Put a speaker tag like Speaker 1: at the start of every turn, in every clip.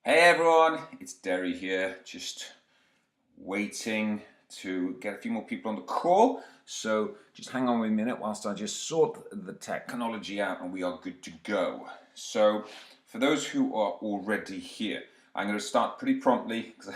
Speaker 1: Hey everyone, it's Derry here, just waiting to get a few more people on the call. So just hang on a minute whilst I just sort the technology out and we are good to go. So for those who are already here, I'm going to start pretty promptly because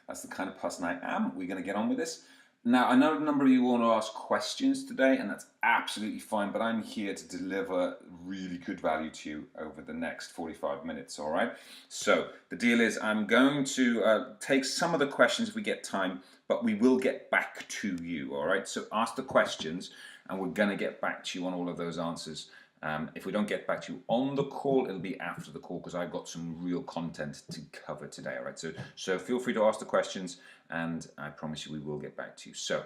Speaker 1: that's the kind of person I am. We're going to get on with this. Now, I know a number of you want to ask questions today, and that's absolutely fine, but I'm here to deliver really good value to you over the next 45 minutes, all right? So, the deal is I'm going to take some of the questions if we get time, but we will get back to you, all right? So, ask the questions, and we're going to get back to you on all of those answers. If we don't get back to you on the call, it'll be after the call because I've got some real content to cover today. All right, so feel free to ask the questions, and I promise you we will get back to you. So,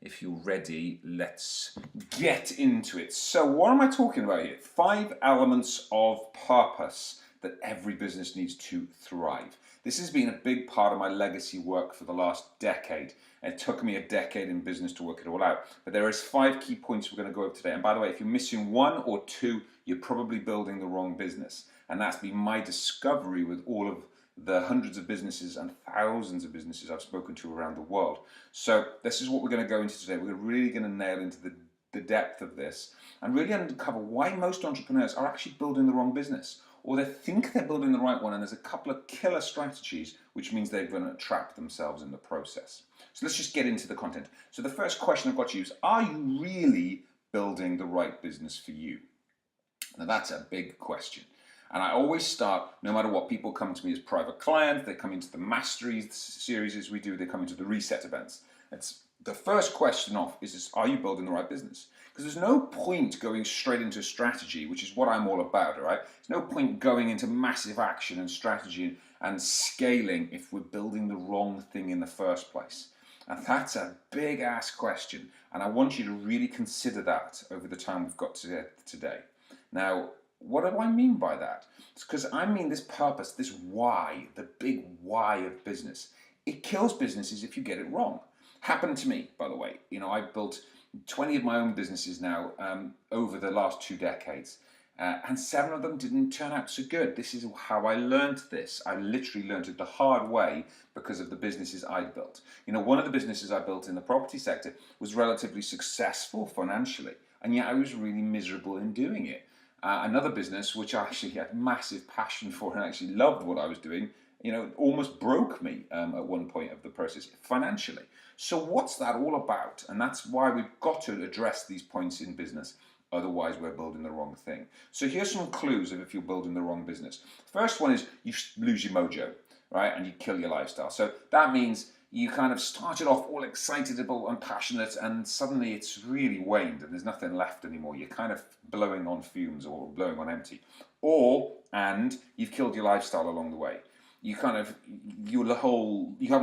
Speaker 1: if you're ready, let's get into it. So, what am I talking about here? 5 elements of purpose that every business needs to thrive. This has been a big part of my legacy work for the last decade. It took me a decade in business to work it all out. But there is 5 key points we're going to go over today. And by the way, if you're missing 1 or 2, you're probably building the wrong business. And that's been my discovery with all of the hundreds of businesses and thousands of businesses I've spoken to around the world. So this is what we're going to go into today. We're really going to nail into the depth of this and really uncover why most entrepreneurs are actually building the wrong business, or they think they're building the right one, and there's a couple of killer strategies, which means they're going to trap themselves in the process. So let's just get into the content. So the first question I've got to you is, are you really building the right business for you? Now that's a big question. And I always start, no matter what, people come to me as private clients, they come into the mastery series as we do, they come into the reset events. It's the first question off is are you building the right business? Because there's no point going straight into strategy, which is what I'm all about, all right? There's no point going into massive action and strategy and scaling if we're building the wrong thing in the first place. And that's a big ass question. And I want you to really consider that over the time we've got today. Now, what do I mean by that? It's because I mean this purpose, this why, the big why of business. It kills businesses if you get it wrong. Happened to me, by the way. You know, I've built 20 of my own businesses now over the last 2 decades. And 7 of them didn't turn out so good. This is how I learned this. I literally learned it the hard way because of the businesses I built. You know, one of the businesses I built in the property sector was relatively successful financially, and yet I was really miserable in doing it. Another business, which I actually had massive passion for and actually loved what I was doing, you know, almost broke me at one point of the process financially. So what's that all about? And that's why we've got to address these points in business. Otherwise, we're building the wrong thing. So here's some clues of if you're building the wrong business. First one is you lose your mojo, right? And you kill your lifestyle. So that means you kind of started off all excitable and passionate, and suddenly it's really waned and there's nothing left anymore. You're kind of blowing on fumes or blowing on empty. And you've killed your lifestyle along the way. You haven't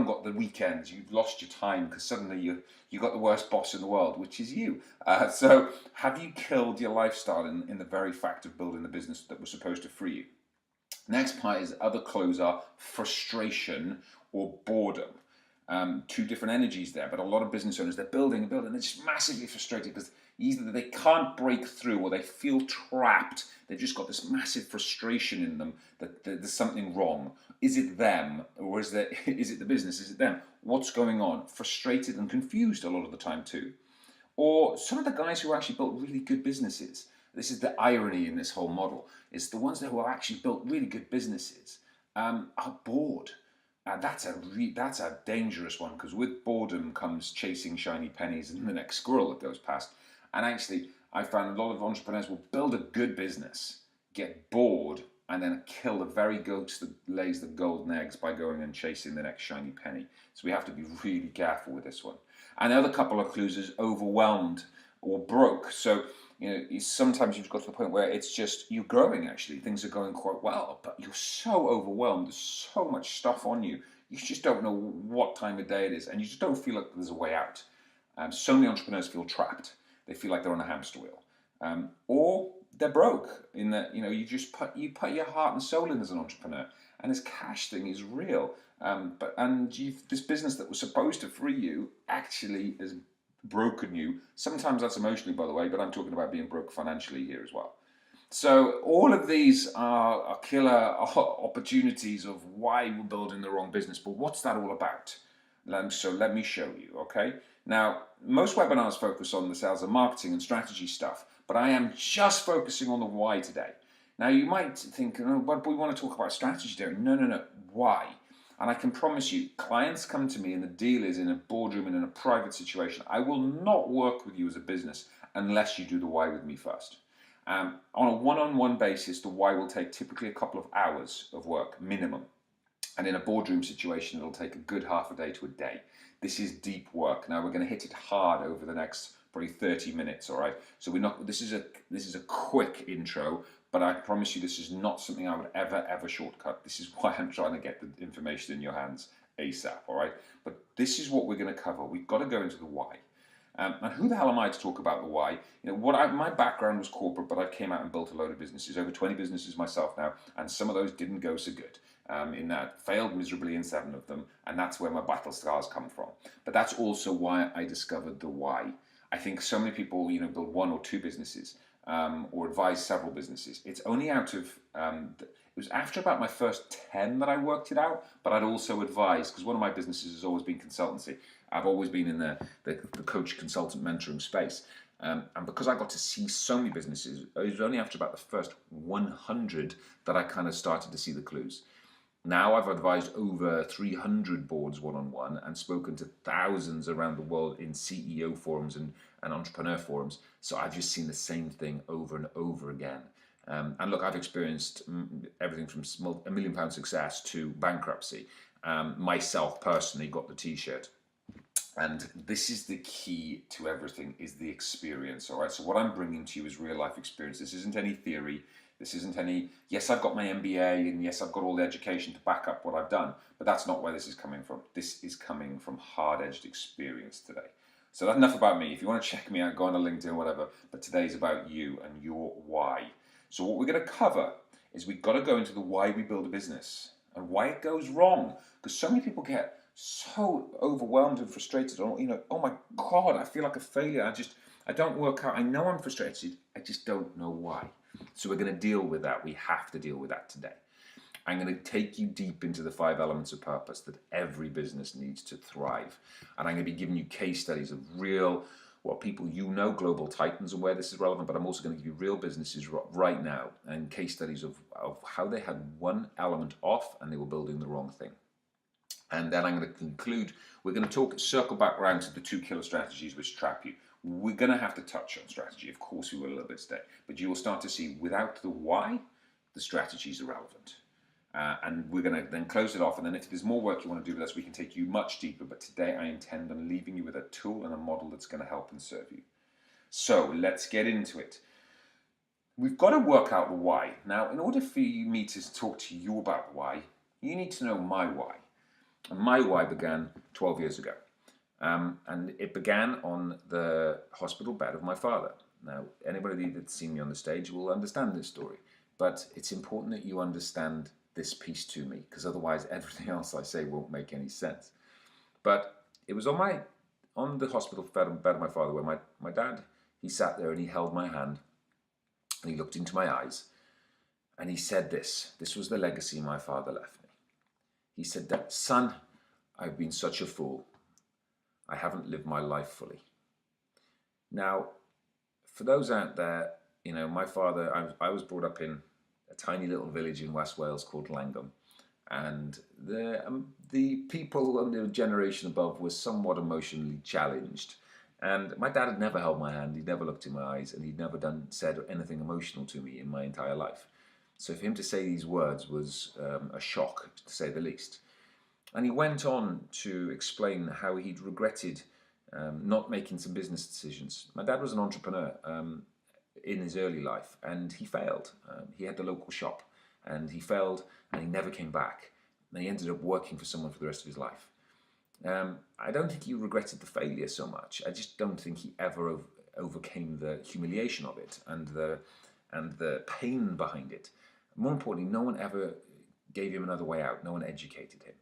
Speaker 1: got the weekends, you've lost your time because suddenly you got the worst boss in the world, which is you. So have you killed your lifestyle in the very fact of building the business that was supposed to free you? Next part is other clues are frustration or boredom. 2 different energies there, but a lot of business owners, they're building and building, they're just massively frustrated because either they can't break through or they feel trapped. They've just got this massive frustration in them that there's something wrong. Is it them, or is it the business? Is it them? What's going on? Frustrated and confused a lot of the time too. Or some of the guys who actually built really good businesses. This is the irony in this whole model, is the ones that who actually built really good businesses are bored. That's a dangerous one, because with boredom comes chasing shiny pennies and the next squirrel that goes past. And actually, I found a lot of entrepreneurs will build a good business, get bored, and then kill the very goat that lays the golden eggs by going and chasing the next shiny penny. So we have to be really careful with this one. And the other couple of clues is overwhelmed or broke. So, you know, sometimes you've got to the point where it's just you're growing, actually. Things are going quite well, but you're so overwhelmed. There's so much stuff on you. You just don't know what time of day it is, and you just don't feel like there's a way out. So many entrepreneurs feel trapped. They feel like they're on a hamster wheel. Or they're broke in that, you know, you put your heart and soul in as an entrepreneur, and this cash thing is real. This business that was supposed to free you actually has broken you. Sometimes that's emotionally, by the way, but I'm talking about being broke financially here as well. So all of these are killer opportunities of why we're building the wrong business. But what's that all about? So let me show you, okay? Now, most webinars focus on the sales and marketing and strategy stuff, but I am just focusing on the why today. Now, you might think, oh, but we want to talk about strategy today. No, no, no. Why? And I can promise you, clients come to me and the deal is in a boardroom and in a private situation. I will not work with you as a business unless you do the why with me first. On a one-on-one basis, the why will take typically a couple of hours of work, minimum. And in a boardroom situation, it'll take a good half a day to a day. This is deep work. Now we're going to hit it hard over the next probably 30 minutes, all right? So we're not. This is a quick intro, but I promise you this is not something I would ever shortcut. This is why I'm trying to get the information in your hands ASAP, all right? But this is what we're going to cover. We've got to go into the why. And who the hell am I to talk about the why? You know, my background was corporate, but I came out and built a load of businesses, over 20 businesses myself now, and some of those didn't go so good. In that, failed miserably in 7 of them, and that's where my battle scars come from. But that's also why I discovered the why. I think so many people, you know, build 1 or 2 businesses, or advise several businesses. It's only out of it was after about my first 10 that I worked it out, but I'd also advised, because one of my businesses has always been consultancy. I've always been in the coach, consultant, mentoring space. And because I got to see so many businesses, it was only after about the first 100 that I kind of started to see the clues. Now I've advised over 300 boards one-on-one and spoken to thousands around the world in CEO forums and entrepreneur forums. So I've just seen the same thing over and over again. And look, I've experienced everything from £1 million success to bankruptcy. Myself personally got the t-shirt. And this is the key to everything, is the experience, all right? So what I'm bringing to you is real life experience. This isn't any theory. This isn't any, yes, I've got my MBA and yes, I've got all the education to back up what I've done, but that's not where this is coming from. This is coming from hard-edged experience today. So that's enough about me. If you want to check me out, go on to LinkedIn or whatever, but today's about you and your why. So what we're going to cover is we've got to go into the why we build a business and why it goes wrong. Because so many people get so overwhelmed and frustrated. Or, you know, oh my God, I feel like a failure. I don't work out. I know I'm frustrated. I just don't know why. So we're going to deal with that. We have to deal with that today. I'm going to take you deep into the 5 elements of purpose that every business needs to thrive. And I'm going to be giving you case studies of real, well, people you know, global titans and where this is relevant, but I'm also going to give you real businesses right now and case studies of how they had one element off and they were building the wrong thing. And then I'm going to conclude, we're going to circle back around to the 2 killer strategies which trap you. We're going to have to touch on strategy, of course we will a little bit today, but you will start to see without the why, the strategy is irrelevant. And we're going to then close it off, and then if there's more work you want to do with us, we can take you much deeper, but today I intend on leaving you with a tool and a model that's going to help and serve you. So let's get into it. We've got to work out the why. Now, in order for me to talk to you about the why, you need to know my why. And my why began 12 years ago. And it began on the hospital bed of my father. Now, anybody that's seen me on the stage will understand this story. But it's important that you understand this piece to me, because otherwise everything else I say won't make any sense. But it was on the hospital bed of my father where my dad, he sat there and he held my hand and he looked into my eyes and he said this. This was the legacy my father left me. He said that, son, I've been such a fool. I haven't lived my life fully. Now, for those out there, you know, my father, I was brought up in a tiny little village in West Wales called Llangwm, and the people and the generation above were somewhat emotionally challenged. And my dad had never held my hand, he'd never looked in my eyes, and he'd never said anything emotional to me in my entire life. So for him to say these words was a shock, to say the least. And he went on to explain how he'd regretted not making some business decisions. My dad was an entrepreneur in his early life, and he failed. He had the local shop, and he failed, and he never came back. And he ended up working for someone for the rest of his life. I don't think he regretted the failure so much. I just don't think he ever overcame the humiliation of it and the pain behind it. More importantly, no one ever gave him another way out. No one educated him.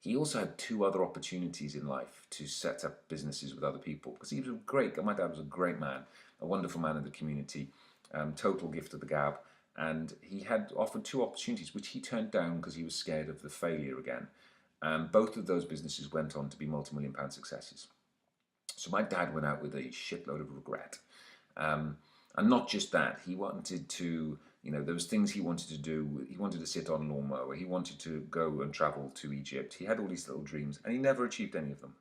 Speaker 1: He also had 2 other opportunities in life to set up businesses with other people, because he was my dad was a great man, a wonderful man in the community, total gift of the gab. And he had offered two opportunities, which he turned down because he was scared of the failure again. Both of those businesses went on to be multi-million pound successes. So my dad went out with a shitload of regret. And not just that, he wanted to, there was things he wanted to do. He wanted to sit on a lawnmower. He wanted to go and travel to Egypt. He had all these little dreams, and he never achieved any of them.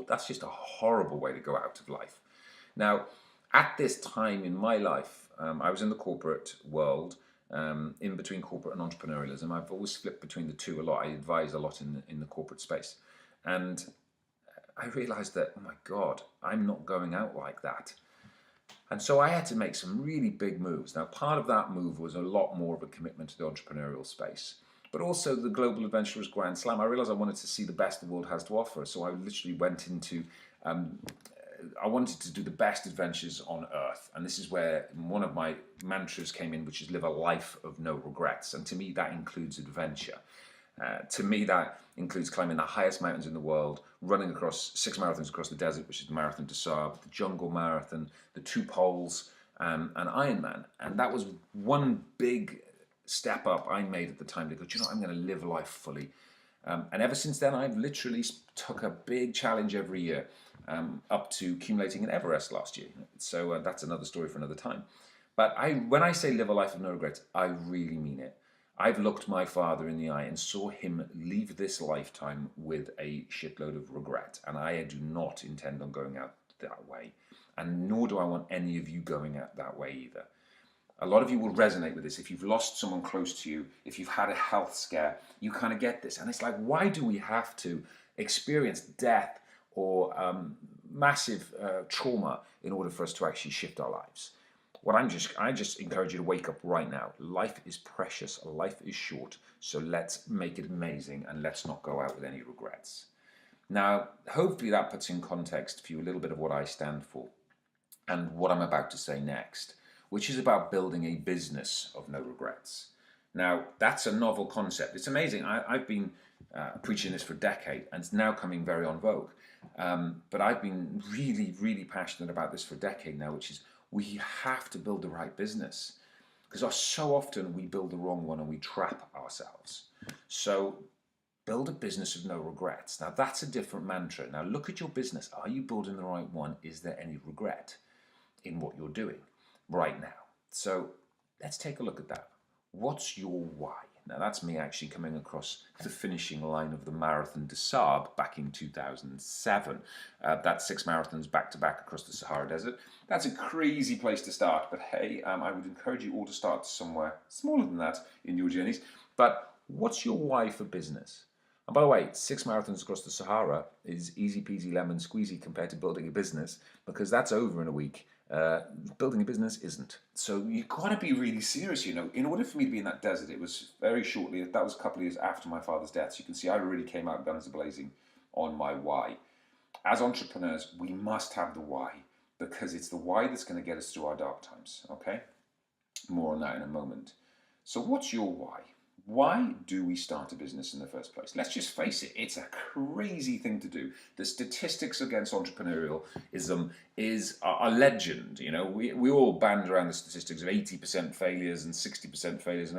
Speaker 1: That's just a horrible way to go out of life. Now, at this time in my life, I was in the corporate world, in between corporate and entrepreneurialism. I've always flipped between the two a lot. I advise a lot in the corporate space. And I realized that, oh my God, I'm not going out like that. And so I had to make some really big moves. Now, part of that move was a lot more of a commitment to the entrepreneurial space, but also the Global Adventurers Grand Slam. I realized I wanted to see the best the world has to offer. So I literally went into, I wanted to do the best adventures on earth. And this is where one of my mantras came in, which is live a life of no regrets. And to me, that includes adventure. To me, that includes climbing the highest mountains in the world, running across 6 marathons across the desert, which is the Marathon des Sables, the Jungle Marathon, the 2 Poles, and Ironman. And that was one big step up I made at the time to go, do you know what, I'm going to live life fully. And ever since then, I've literally took a big challenge every year, up to accumulating an Everest last year. So that's another story for another time. But when I say live a life of no regrets, I really mean it. I've looked my father in the eye and saw him leave this lifetime with a shitload of regret. And I do not intend on going out that way. And nor do I want any of you going out that way either. A lot of you will resonate with this. If you've lost someone close to you, if you've had a health scare, you kind of get this. And it's like, why do we have to experience death or massive trauma in order for us to actually shift our lives? I just encourage you to wake up right now. Life is precious, life is short, so let's make it amazing and let's not go out with any regrets. Now, hopefully that puts in context for you a little bit of what I stand for and what I'm about to say next, which is about building a business of no regrets. Now, that's a novel concept. It's amazing. I've been preaching this for a decade, and it's now coming very en vogue. But I've been really, really passionate about this for a decade now, which is we have to build the right business, because so often we build the wrong one and we trap ourselves. So build a business of no regrets. Now that's a different mantra. Now look at your business. Are you building the right one? Is there any regret in what you're doing right now? So let's take a look at that. What's your why? Now that's me actually coming across the finishing line of the Marathon des Sables back in 2007. That's 6 marathons back to back across the Sahara Desert. That's a crazy place to start, but hey, I would encourage you all to start somewhere smaller than that in your journeys. But what's your why for business? And by the way, 6 marathons across the Sahara is easy peasy lemon squeezy compared to building a business, because that's over in a week. Building a business isn't. So you've got to be really serious, In order for me to be in that desert, it was very shortly, that was a couple of years after my father's death. So you can see I really came out guns a-blazing on my why. As entrepreneurs, we must have the why, because it's the why that's going to get us through our dark times, okay? More on that in a moment. So what's your why? Why do we start a business in the first place? Let's just face it, it's a crazy thing to do. The statistics against entrepreneurialism is a legend. We all band around the statistics of 80% failures and 60% failures.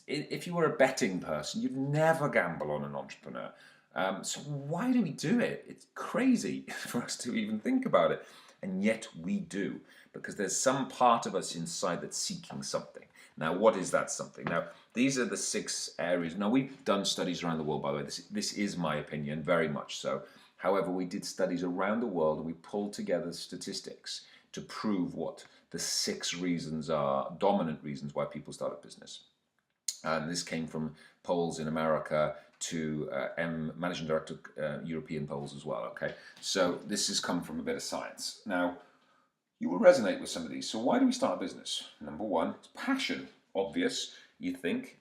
Speaker 1: If you were a betting person, you'd never gamble on an entrepreneur. So why do we do it? It's crazy for us to even think about it. And yet we do, because there's some part of us inside that's seeking something. Now, what is that something? Now, these are the 6 areas. Now, we've done studies around the world, by the way. This is my opinion, very much so. However, we did studies around the world and we pulled together statistics to prove what the 6 reasons are, dominant reasons why people start a business. And this came from polls in America to Managing Director European polls as well, okay? So this has come from a bit of science. Now, you will resonate with some of these. So why do we start a business? Number 1, it's passion. Obvious, you think.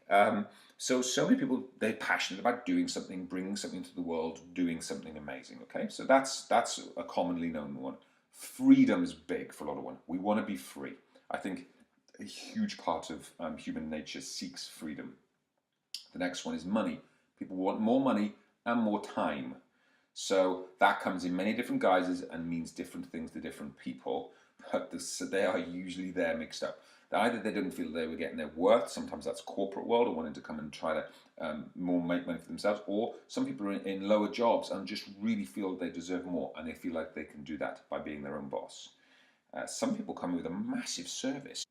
Speaker 1: So many people, they're passionate about doing something, bringing something to the world, doing something amazing, okay? So that's a commonly known one. Freedom is big for a lot of one. We want to be free. I think a huge part of human nature seeks freedom. The next one is money. People want more money and more time. So that comes in many different guises and means different things to different people. but they are usually there mixed up. Either they didn't feel they were getting their worth, sometimes that's corporate world, or wanting to come and try to more make money for themselves, or some people are in lower jobs and just really feel they deserve more, and they feel like they can do that by being their own boss. Some people come with a massive service.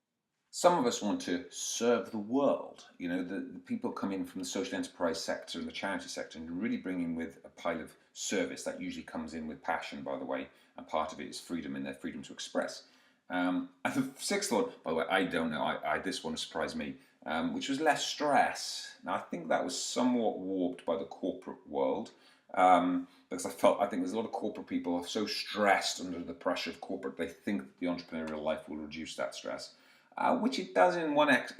Speaker 1: Some of us want to serve the world. You know, the people come in from the social enterprise sector and the charity sector and really bring in with a pile of service that usually comes in with passion, by the way, and part of it is freedom and their freedom to express. And the sixth one, by the way, I don't know, this one surprised me, which was less stress. Now, I think that was somewhat warped by the corporate world. Because I think there's a lot of corporate people are so stressed under the pressure of corporate, they think the entrepreneurial life will reduce that stress. Which it does in one act.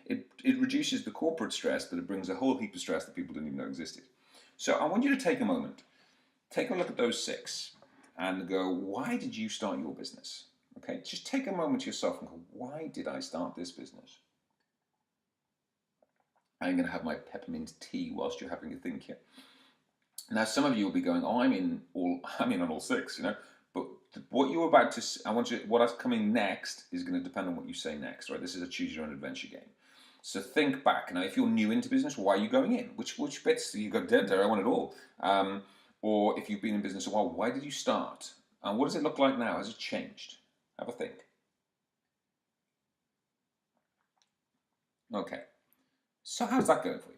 Speaker 1: It reduces the corporate stress, but it brings a whole heap of stress that people didn't even know existed. So I want you to take a moment, take a look at those six, and go, why did you start your business? Okay, just take a moment to yourself and go, why did I start this business? I'm going to have my peppermint tea whilst you're having a think here. Now, some of you will be going, "Oh, I'm in on all six," you know. But what you're about to, what's coming next is going to depend on what you say next, right? This is a choose your own adventure game. So think back now. If you're new into business, why are you going in? Which bits you got dead there? I want it all. Or if you've been in business a while, why did you start? And what does it look like now? Has it changed? Have a think. Okay. So how's that going for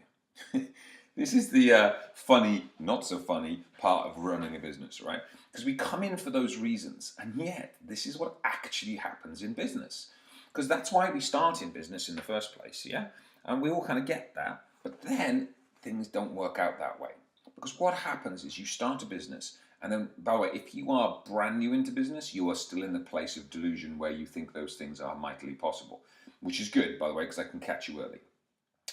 Speaker 1: you? This is the funny, not so funny part of running a business, right? Because we come in for those reasons, and yet this is what actually happens in business. Because that's why we start in business in the first place, yeah? And we all kind of get that, but then things don't work out that way. Because what happens is you start a business, and then, by the way, if you are brand new into business, you are still in the place of delusion where you think those things are mightily possible, which is good, by the way, because I can catch you early.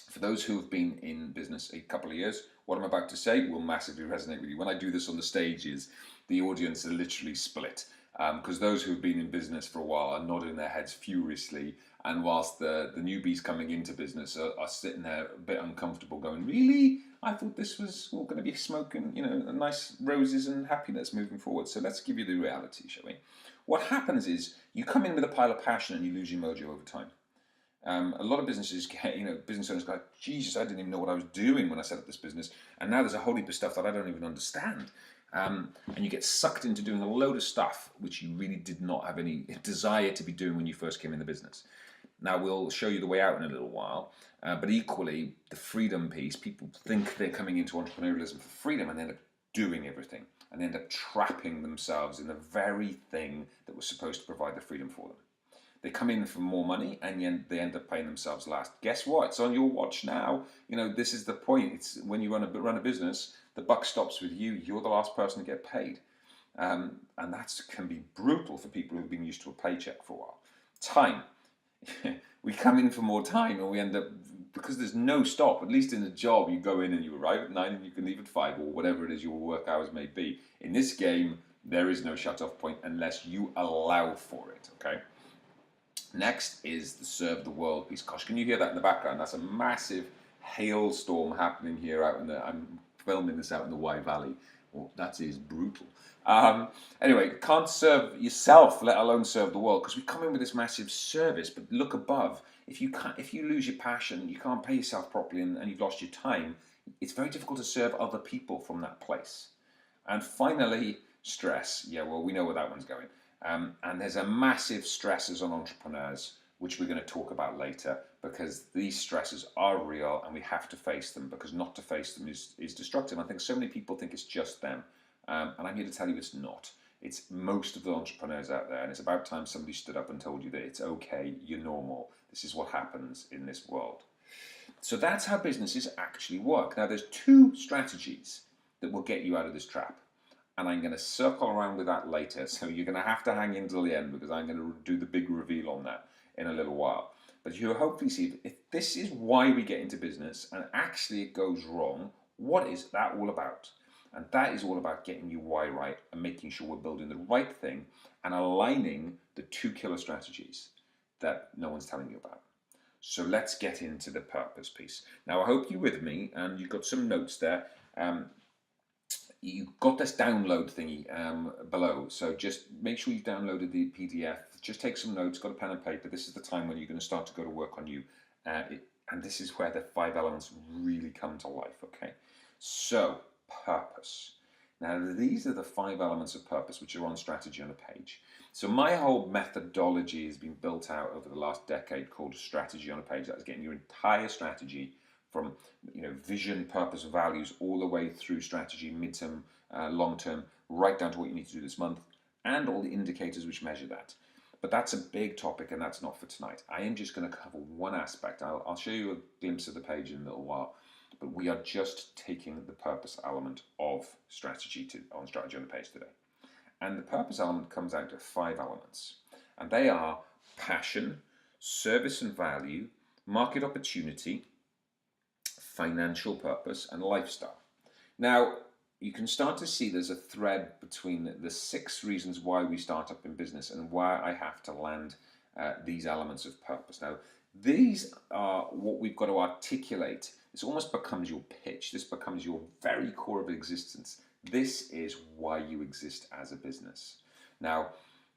Speaker 1: For those who have been in business a couple of years, what I'm about to say will massively resonate with you. When I do this on the stages, the audience are literally split, because those who have been in business for a while are nodding their heads furiously, and whilst the newbies coming into business are sitting there a bit uncomfortable going, really? I thought this was all going to be smoke and, nice roses and happiness moving forward. So let's give you the reality, shall we? What happens is you come in with a pile of passion and you lose your mojo over time. A lot of businesses get, business owners go, Jesus, I didn't even know what I was doing when I set up this business. And now there's a whole heap of stuff that I don't even understand. And you get sucked into doing a load of stuff which you really did not have any desire to be doing when you first came in the business. Now, we'll show you the way out in a little while. But equally, the freedom piece, people think they're coming into entrepreneurialism for freedom and they end up doing everything. And they end up trapping themselves in the very thing that was supposed to provide the freedom for them. They come in for more money and they end up paying themselves last. Guess what? It's on your watch now. This is the point. It's when you run a business, the buck stops with you. You're the last person to get paid. And that can be brutal for people who've been used to a paycheck for a while. Time. We come in for more time and we end up, because there's no stop, at least in a job, you go in and you arrive at 9 and you can leave at 5 or whatever it is your work hours may be. In this game, there is no shut-off point unless you allow for it, okay? Next is the serve the world piece. Gosh, can you hear that in the background? That's a massive hailstorm happening here I'm filming this out in the Wye Valley. Well, that is brutal. Anyway, can't serve yourself, let alone serve the world, because we come in with this massive service, but look above. If you lose your passion, you can't pay yourself properly and you've lost your time, it's very difficult to serve other people from that place. And finally, stress. Yeah, well, we know where that one's going. And there's a massive stresses on entrepreneurs, which we're going to talk about later, because these stresses are real and we have to face them, because not to face them is destructive. I think so many people think it's just them. And I'm here to tell you it's not. It's most of the entrepreneurs out there, and it's about time somebody stood up and told you that it's okay, you're normal. This is what happens in this world. So that's how businesses actually work. Now, there's two strategies that will get you out of this trap. And I'm going to circle around with that later. So you're going to have to hang in till the end, because I'm going to do the big reveal on that in a little while. But you'll hopefully see if this is why we get into business and actually it goes wrong, what is that all about? And that is all about getting your why right and making sure we're building the right thing and aligning the two killer strategies that no one's telling you about. So let's get into the purpose piece. Now, I hope you're with me and you've got some notes there. you've got this download thingy below, so just make sure you've downloaded the PDF. Just take some notes, got a pen and paper. This is the time when you're going to start to go to work on you. And this is where the 5 elements really come to life, okay? So, purpose. Now, these are the 5 elements of purpose, which are on strategy on a page. So my whole methodology has been built out over the last decade called strategy on a page. That is getting your entire strategy from vision, purpose, values, all the way through strategy, midterm, long-term, right down to what you need to do this month, and all the indicators which measure that. But that's a big topic, and that's not for tonight. I am just going to cover one aspect. I'll show you a glimpse of the page in a little while, but we are just taking the purpose element of strategy on strategy on the page today. And the purpose element comes out to 5 elements, and they are passion, service and value, market opportunity, financial purpose, and lifestyle. Now, you can start to see there's a thread between the 6 reasons why we start up in business and why I have to land these elements of purpose. Now, these are what we've got to articulate. This almost becomes your pitch. This becomes your very core of existence. This is why you exist as a business. Now,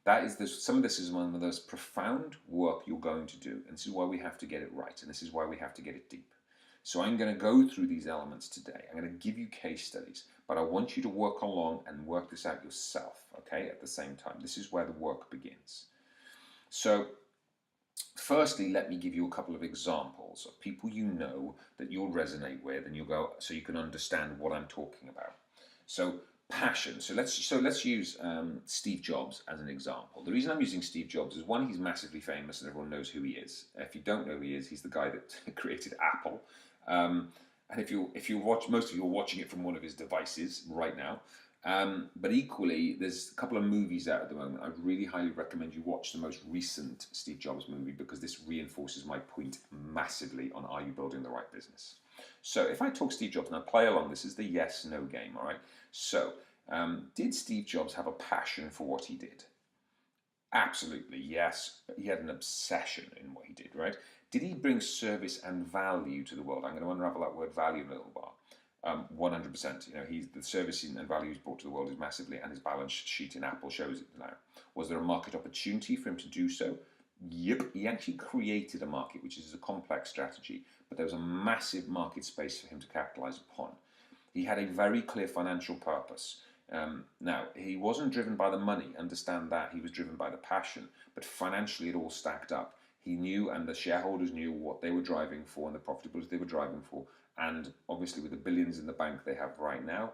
Speaker 1: some of this is one of the most profound work you're going to do, and this is why we have to get it right, and this is why we have to get it deep. So I'm going to go through these elements today. I'm going to give you case studies, but I want you to work along and work this out yourself, okay, at the same time. This is where the work begins. So firstly, let me give you a couple of examples of people you know that you'll resonate with, and you'll go, so you can understand what I'm talking about. So passion. So let's use Steve Jobs as an example. The reason I'm using Steve Jobs is, one, he's massively famous and everyone knows who he is. If you don't know who he is, he's the guy that created Apple. And if you watch, most of you are watching it from one of his devices right now. But equally, there's a couple of movies out at the moment. I really highly recommend you watch the most recent Steve Jobs movie, because this reinforces my point massively on, are you building the right business? So if I talk Steve Jobs, now play along, this is the yes-no game, all right? So, did Steve Jobs have a passion for what he did? Absolutely, yes. He had an obsession in what he did, right? Did he bring service and value to the world? I'm going to unravel that word value in a little while. 100%. The service and value he's brought to the world is massively, and his balance sheet in Apple shows it now. Was there a market opportunity for him to do so? Yep, he actually created a market, which is a complex strategy, but there was a massive market space for him to capitalize upon. He had a very clear financial purpose. Now, he wasn't driven by the money, understand that. He was driven by the passion, but financially it all stacked up. He knew, and the shareholders knew, what they were driving for and the profitability they were driving for. And obviously with the billions in the bank they have right now,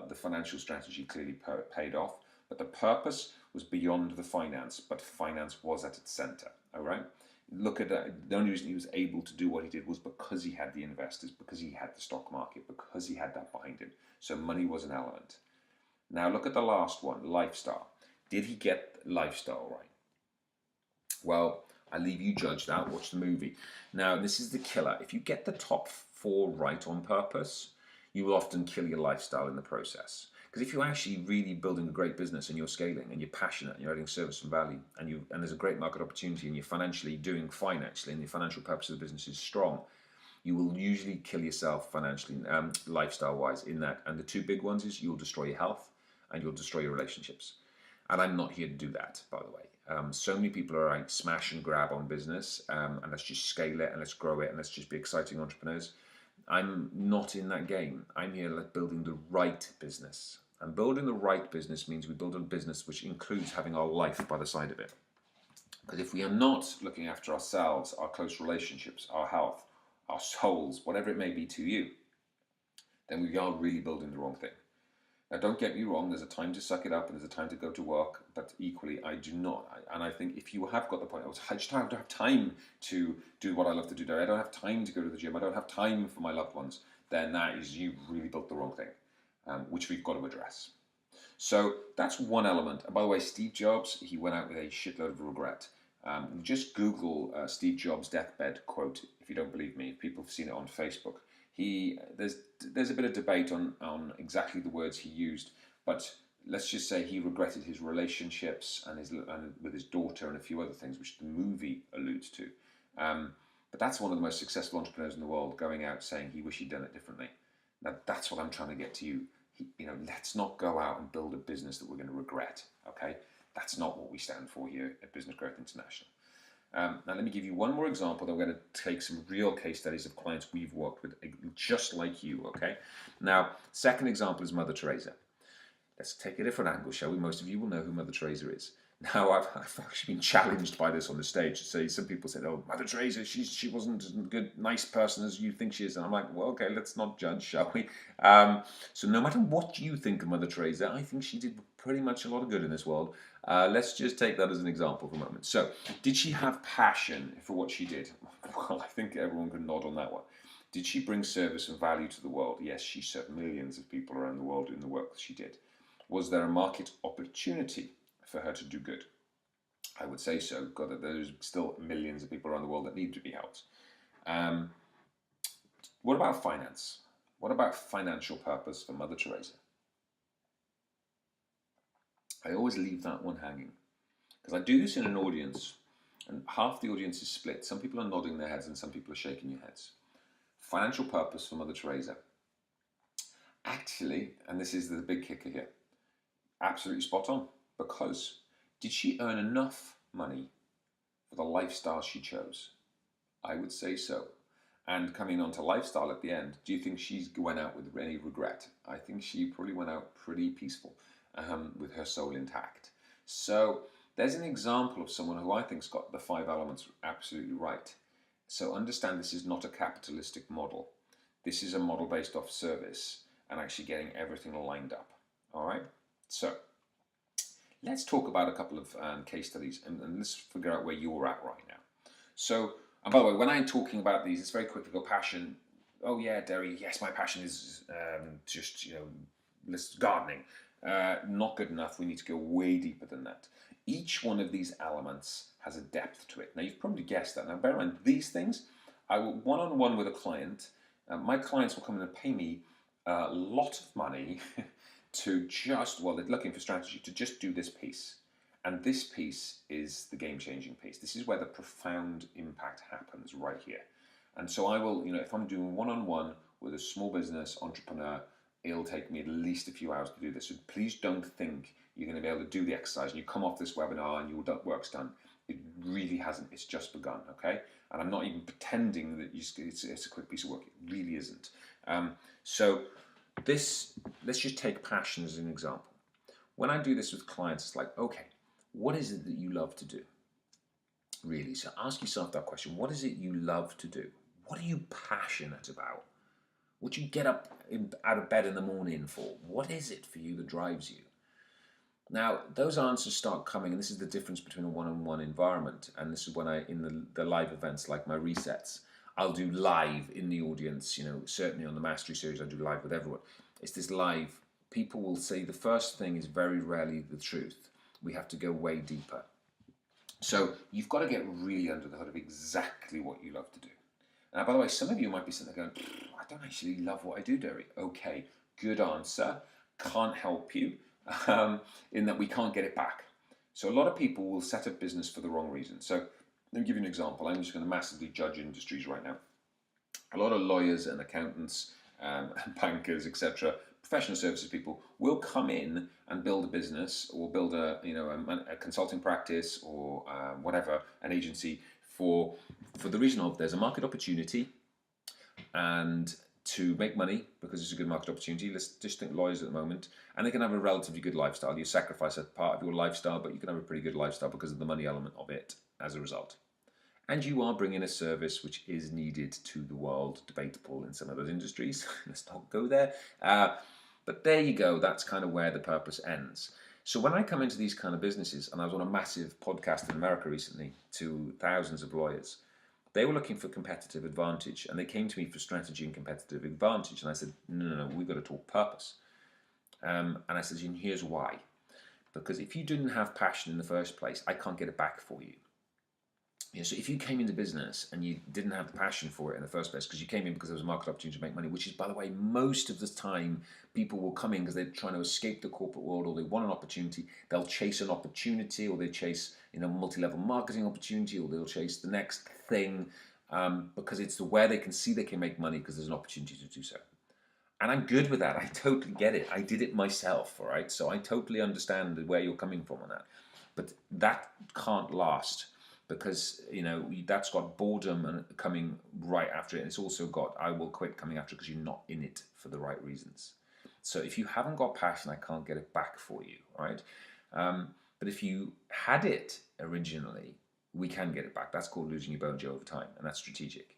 Speaker 1: the financial strategy clearly paid off. But the purpose was beyond the finance, but finance was at its center, all right? Look at that. The only reason he was able to do what he did was because he had the investors, because he had the stock market, because he had that behind him. So money was an element. Now look at the last one, lifestyle. Did he get lifestyle right? Well, I leave you judge that. Watch the movie. Now, this is the killer. If you get the top 4 right on purpose, you will often kill your lifestyle in the process. Because if you're actually really building a great business and you're scaling and you're passionate and you're adding service and value, and there's a great market opportunity and you're financially doing fine actually, and the financial purpose of the business is strong, you will usually kill yourself financially, lifestyle-wise in that. And the 2 big ones is you'll destroy your health and you'll destroy your relationships. And I'm not here to do that, by the way. So many people are like smash and grab on business, and let's just scale it and let's grow it and let's just be exciting entrepreneurs. I'm not in that game. I'm here building the right business. And building the right business means we build a business which includes having our life by the side of it. Because if we are not looking after ourselves, our close relationships, our health, our souls, whatever it may be to you, then we are really building the wrong thing. Now, don't get me wrong, there's a time to suck it up and there's a time to go to work, but equally, I do not. And I think if you have got the point, I just don't have time to do what I love to do. I don't have time to go to the gym. I don't have time for my loved ones. Then that is, you really built the wrong thing, which we've got to address. So that's one element. And by the way, Steve Jobs, he went out with a shitload of regret. Just Google Steve Jobs' deathbed quote, if you don't believe me. People have seen it on Facebook. There's a bit of debate on exactly the words he used, but let's just say he regretted his relationships and with his daughter and a few other things, which the movie alludes to. But that's one of the most successful entrepreneurs in the world going out saying he wished he'd done it differently. Now that's what I'm trying to get to you. let's not go out and build a business that we're going to regret. Okay, that's not what we stand for here at Business Growth International. Now, let me give you one more example. Then we're going to take some real case studies of clients we've worked with, just like you. Okay. Now, second example is Mother Teresa. Let's take a different angle, shall we? Most of you will know who Mother Teresa is. Now, I've actually been challenged by this on the stage. So some people said, "Oh, Mother Teresa, she wasn't as good, nice person as you think she is." And I'm like, well, okay, let's not judge, shall we? So no matter what you think of Mother Teresa, I think she did pretty much a lot of good in this world. Let's just take that as an example for a moment. So, did she have passion for what she did? Well, I think everyone can nod on that one. Did she bring service and value to the world? Yes, she served millions of people around the world in the work that she did. Was there a market opportunity for her to do good? I would say so. God, there's still millions of people around the world that need to be helped. What about finance? What about financial purpose for Mother Teresa? I always leave that one hanging because I do this in an audience and half the audience is split. Some people are nodding their heads and some people are shaking their heads. Financial purpose for Mother Teresa. Actually, and this is the big kicker here, absolutely spot on. Because did she earn enough money for the lifestyle she chose? I would say so. And coming on to lifestyle at the end, do you think she went out with any regret? I think she probably went out pretty peaceful, with her soul intact. So there's an example of someone who I think's got the 5 elements absolutely right. So understand this is not a capitalistic model. This is a model based off service and actually getting everything lined up. All right? So let's talk about a couple of case studies and let's figure out where you're at right now. So, and by the way, when I'm talking about these, it's very quickly go passion. Oh yeah, Derry, yes, my passion is just, gardening. Not good enough. We need to go way deeper than that. Each one of these elements has a depth to it. Now, you've probably guessed that. Now, bear in mind, these things, I will one-on-one with a client. My clients will come in and pay me a lot of money to just, well, they're looking for strategy to just do this piece. And this piece is the game-changing piece. This is where the profound impact happens right here. And so I will, if I'm doing one-on-one with a small business entrepreneur, it'll take me at least a few hours to do this. So please don't think you're going to be able to do the exercise and you come off this webinar and your work's done. It really hasn't. It's just begun, okay? And I'm not even pretending that it's a quick piece of work. It really isn't. So let's just take passion as an example. When I do this with clients, it's like, okay, what is it that you love to do? Really, so ask yourself that question. What is it you love to do? What are you passionate about? What do you get up out of bed in the morning for? What is it for you that drives you? Now, those answers start coming, and this is the difference between a one-on-one environment, and this is when in the live events like my resets, I'll do live in the audience, certainly on the Mastery Series, I do live with everyone. It's this live. People will say the first thing is very rarely the truth. We have to go way deeper. So you've got to get really under the hood of exactly what you love to do. Now, by the way, some of you might be sitting there going, I don't actually love what I do, Derry. Okay, good answer. Can't help you in that we can't get it back. So a lot of people will set up business for the wrong reason. So let me give you an example. I'm just going to massively judge industries right now. A lot of lawyers and accountants and bankers, etc., professional services people will come in and build a business or build a consulting practice or whatever, an agency for the reason of there's a market opportunity and to make money because it's a good market opportunity. Let's just think lawyers at the moment, and they can have a relatively good lifestyle. You sacrifice a part of your lifestyle, but you can have a pretty good lifestyle because of the money element of it as a result. And you are bringing a service which is needed to the world, debatable in some of those industries. Let's not go there. But there you go. That's kind of where the purpose ends. So when I come into these kind of businesses, and I was on a massive podcast in America recently to thousands of lawyers, they were looking for competitive advantage, and they came to me for strategy and competitive advantage. And I said, no, we've got to talk purpose. And I said, and here's why. Because if you didn't have passion in the first place, I can't get it back for you. So if you came into business and you didn't have the passion for it in the first place, because you came in because there was a market opportunity to make money, which is, by the way, most of the time people will come in because they're trying to escape the corporate world or they want an opportunity. They'll chase an opportunity, or they chase multi-level marketing opportunity, or they'll chase the next thing because it's where they can see they can make money because there's an opportunity to do so. And I'm good with that. I totally get it. I did it myself, all right? So I totally understand where you're coming from on that. But that can't last because, that's got boredom and coming right after it. And it's also got I will quit coming after it because you're not in it for the right reasons. So if you haven't got passion, I can't get it back for you, all right? But if you had it originally, we can get it back. That's called losing your mojo over time, and that's strategic.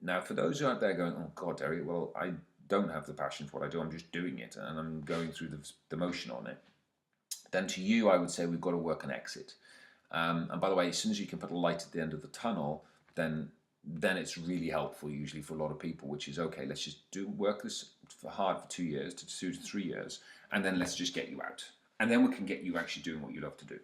Speaker 1: Now, for those who are out there going, oh God, Derek, well, I don't have the passion for what I do, I'm just doing it, and I'm going through the motion on it, then to you, I would say we've got to work an exit. And by the way, as soon as you can put a light at the end of the tunnel, then it's really helpful usually for a lot of people, which is, okay, let's just work this hard for 2 years to 2 to 3 years, and then let's just get you out. And then we can get you actually doing what you love to do.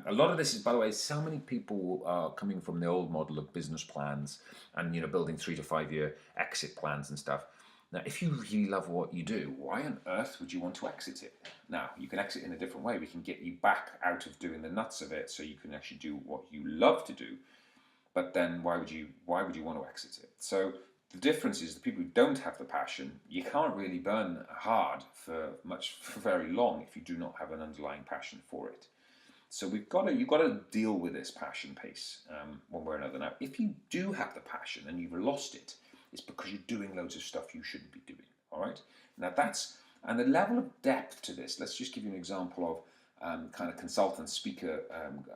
Speaker 1: A lot of this is, by the way, so many people are coming from the old model of business plans and building 3 to 5 year exit plans and stuff. Now, if you really love what you do, why on earth would you want to exit it? Now, you can exit in a different way. We can get you back out of doing the nuts of it, so you can actually do what you love to do. But then, why would you want to exit it? So the difference is the people who don't have the passion, you can't really burn hard for very long if you do not have an underlying passion for it. So you've got to deal with this passion piece one way or another. Now, if you do have the passion and you've lost it, it's because you're doing loads of stuff you shouldn't be doing. All right. Now and the level of depth to this. Let's just give you an example of kind of consultant speaker.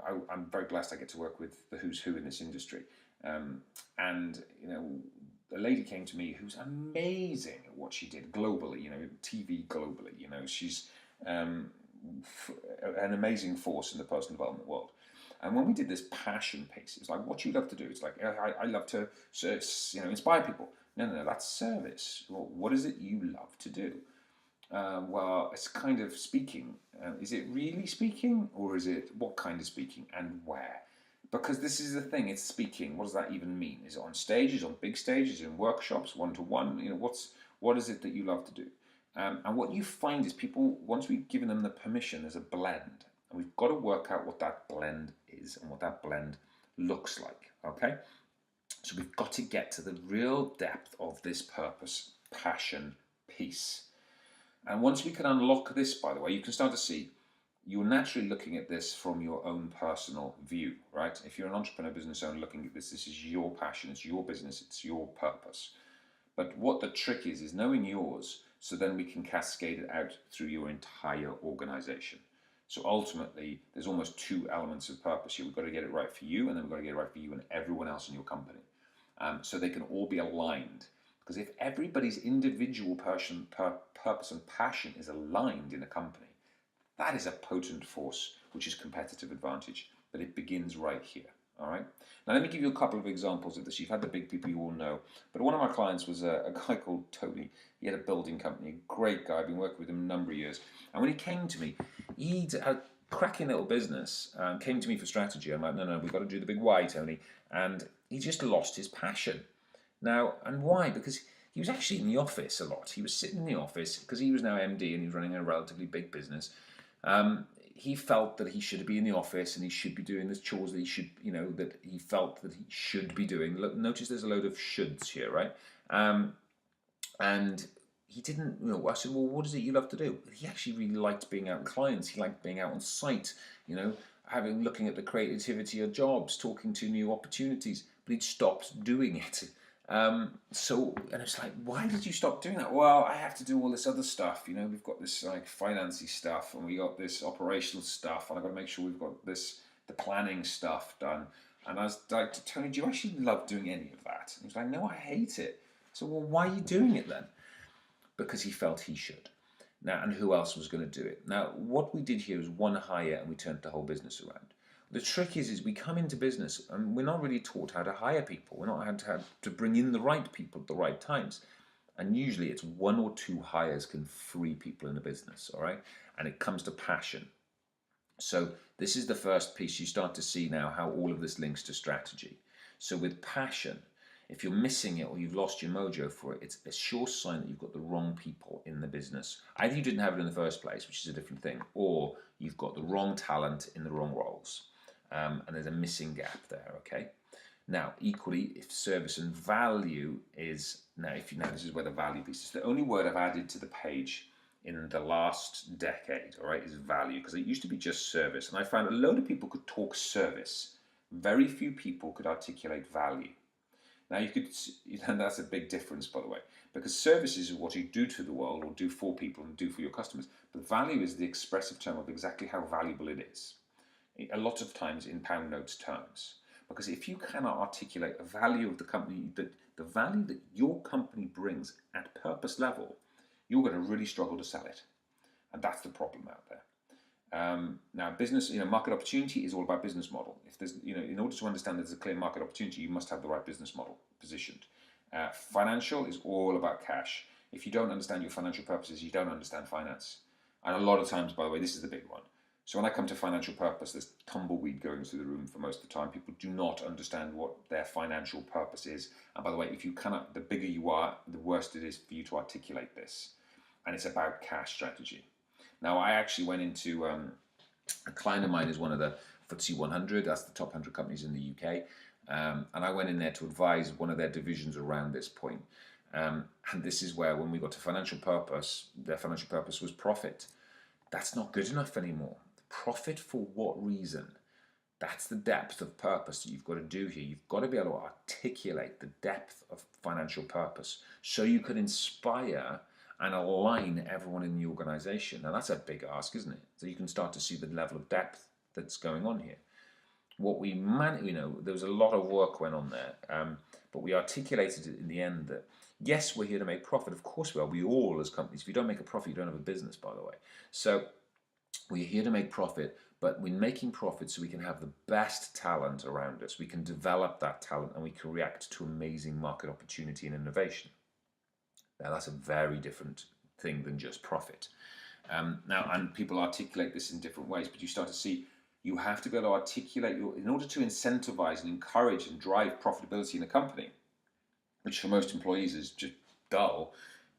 Speaker 1: I'm very blessed I get to work with the who's who in this industry, and a lady came to me who's amazing at what she did globally. TV globally. She's an amazing force in the personal development world. And when we did this passion piece, it's like, what do you love to do? It's like, I love to, inspire people. No, that's service. Well, what is it you love to do? Well, it's kind of speaking. Is it really speaking, or is it what kind of speaking and where? Because this is the thing, it's speaking. What does that even mean? Is it on stages, on big stages, in workshops, one-to-one? What is it that you love to do? And what you find is people, once we've given them the permission, there's a blend. And we've got to work out what that blend is and what that blend looks like, okay? So we've got to get to the real depth of this purpose, passion, piece. And once we can unlock this, by the way, you can start to see you're naturally looking at this from your own personal view, right? If you're an entrepreneur, business owner looking at this is your passion, it's your business, it's your purpose. But what the trick is knowing yours, so then we can cascade it out through your entire organization. So ultimately, there's almost 2 elements of purpose here. We've got to get it right for you, and then we've got to get it right for you and everyone else in your company. So they can all be aligned. Because if everybody's individual purpose and passion is aligned in a company, that is a potent force, which is competitive advantage. But it begins right here. All right. Now let me give you a couple of examples of this. You've had the big people you all know, but one of my clients was a guy called Tony. He had a building company, a great guy. I've been working with him a number of years. And when he came to me, he'd a cracking little business. Came to me for strategy. I'm like, no, we've got to do the big why, Tony. And he just lost his passion. Now, and why? Because he was actually in the office a lot. He was sitting in the office because he was now MD and he was running a relatively big business. He felt that he should be in the office and he should be doing the chores that he should, that he felt that he should be doing. Notice there's a load of shoulds here, right? And he didn't, I said, well, what is it you love to do? He actually really liked being out with clients. He liked being out on site, looking at the creativity of jobs, talking to new opportunities, but he'd stopped doing it. And it's like, why did you stop doing that? Well, I have to do all this other stuff. We've got this like financy stuff, and we got this operational stuff, and I've got to make sure we've got the planning stuff done. And I was like, Tony, do you actually love doing any of that? And he was like, no, I hate it. So, well, why are you doing it then? Because he felt he should. Now, and who else was going to do it? Now, what we did here was one hire, and we turned the whole business around. The trick is we come into business and we're not really taught how to hire people. We're not how to bring in the right people at the right times. And usually it's 1 or 2 hires can free people in a business, all right? And it comes to passion. So this is the first piece. You start to see now how all of this links to strategy. So with passion, if you're missing it or you've lost your mojo for it, it's a sure sign that you've got the wrong people in the business. Either you didn't have it in the first place, which is a different thing, or you've got the wrong talent in the wrong roles. And there's a missing gap there, okay? Now, equally, if service and value is, now this is where the value piece is. The only word I've added to the page in the last decade, all right, is value, because it used to be just service. And I found a load of people could talk service. Very few people could articulate value. Now and that's a big difference, by the way, because services is what you do to the world or do for people and do for your customers. But value is the expressive term of exactly how valuable it is. A lot of times in pound notes terms. Because if you cannot articulate the value of the company, the value that your company brings at purpose level, you're going to really struggle to sell it. And that's the problem out there. Now, business, market opportunity is all about business model. If there's, in order to understand there's a clear market opportunity, you must have the right business model positioned. Financial is all about cash. If you don't understand your financial purposes, you don't understand finance. And a lot of times, by the way, this is the big one. So when I come to financial purpose, there's tumbleweed going through the room for most of the time. People do not understand what their financial purpose is. And by the way, if you cannot, the bigger you are, the worse it is for you to articulate this. And it's about cash strategy. Now, I actually went into, a client of mine is one of the FTSE 100, that's the top 100 companies in the UK. And I went in there to advise one of their divisions around this point. And this is where, when we got to financial purpose, their financial purpose was profit. That's not good enough anymore. Profit for what reason? That's the depth of purpose that you've got to do here. You've got to be able to articulate the depth of financial purpose so you can inspire and align everyone in the organization. Now, that's a big ask, isn't it? So you can start to see the level of depth that's going on here. What we there was a lot of work went on there, but we articulated it in the end that, yes, we're here to make profit. Of course we are. We all, as companies, if you don't make a profit, you don't have a business, by the way. So we're here to make profit, but we're making profit so we can have the best talent around us. We can develop that talent and we can react to amazing market opportunity and innovation. Now, that's a very different thing than just profit. Now, and people articulate this in different ways, but you start to see you have to be able to articulate in order to incentivize and encourage and drive profitability in a company, which for most employees is just dull,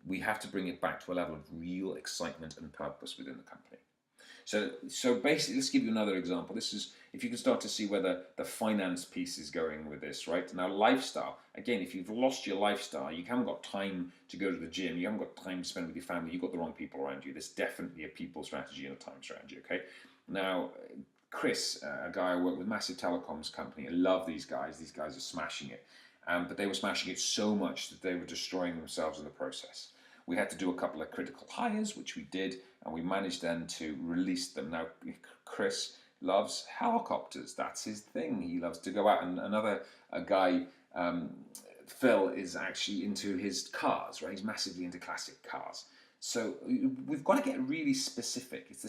Speaker 1: we have to bring it back to a level of real excitement and purpose within the company. So basically, let's give you another example. This is, if you can start to see where the finance piece is going with this, right? Now, lifestyle. Again, if you've lost your lifestyle, you haven't got time to go to the gym, you haven't got time to spend with your family, you've got the wrong people around you. There's definitely a people strategy and a time strategy, okay? Now, Chris, a guy I work with, massive telecoms company, I love these guys. These guys are smashing it. But they were smashing it so much that they were destroying themselves in the process. We had to do a couple of critical hires, which we did, and we managed then to release them. Now, Chris loves helicopters. That's his thing. He loves to go out. And a guy, Phil, is actually into his cars, right? He's massively into classic cars. So we've got to get really specific. It's